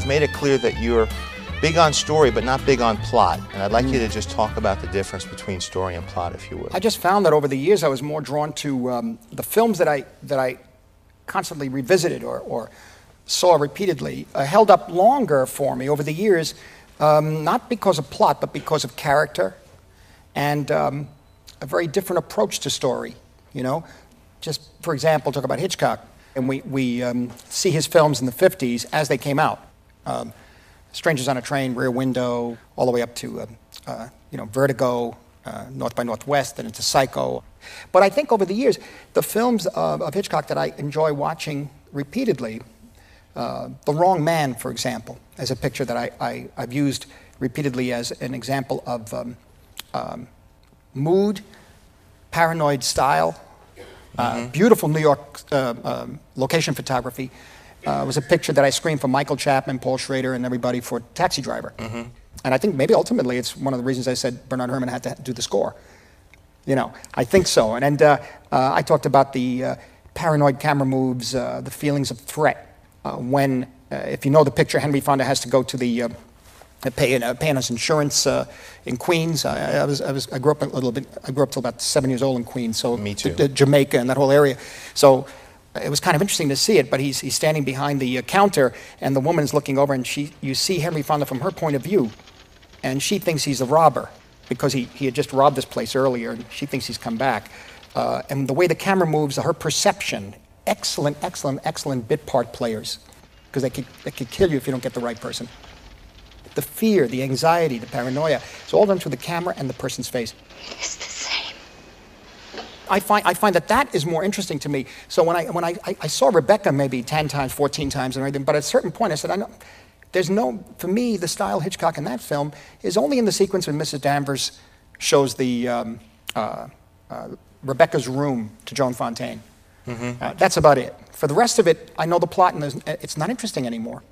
you've made it clear that you're big on story, but not big on plot. And I'd like you to just talk about the difference between story and plot, if you would. I just found that over the years I was more drawn to the films that I constantly revisited or saw repeatedly held up longer for me over the years, not because of plot, but because of character and a very different approach to story, you know? Just, for example, talk about Hitchcock, and we see his films in the 50s as they came out. Strangers on a Train, Rear Window, all the way up to, you know, Vertigo, North by Northwest, and into Psycho. But I think over the years, the films of Hitchcock that I enjoy watching repeatedly, The Wrong Man, for example, as a picture that I've used repeatedly as an example of mood, paranoid style, beautiful New York location photography. Was a picture that I screened for Michael Chapman, Paul Schrader, and everybody for Taxi Driver. And I think maybe ultimately it's one of the reasons I said Bernard Herrmann had to do the score. You know, I think so. And I talked about the paranoid camera moves, the feelings of threat. When, if you know the picture, Henry Fonda has to go to the paying his insurance in Queens. I grew up a little bit. I grew up till about 7 years old in Queens. So me too. Jamaica and that whole area. So it was kind of interesting to see it. But he's standing behind the counter, and the woman's looking over, and you see Henry Fonda from her point of view, and she thinks he's a robber because he had just robbed this place earlier, and she thinks he's come back. And the way the camera moves, her perception, excellent bit part players, because they could kill you if you don't get the right person. The fear, the anxiety, the paranoia, it's all done through the camera and the person's face. It's the same. I find that is more interesting to me. So when I saw Rebecca maybe 10 times, 14 times and everything, but at a certain point I said, for me, the style Hitchcock in that film is only in the sequence when Mrs. Danvers shows the Rebecca's room to Joan Fontaine. That's about it. For the rest of it, I know the plot and it's not interesting anymore.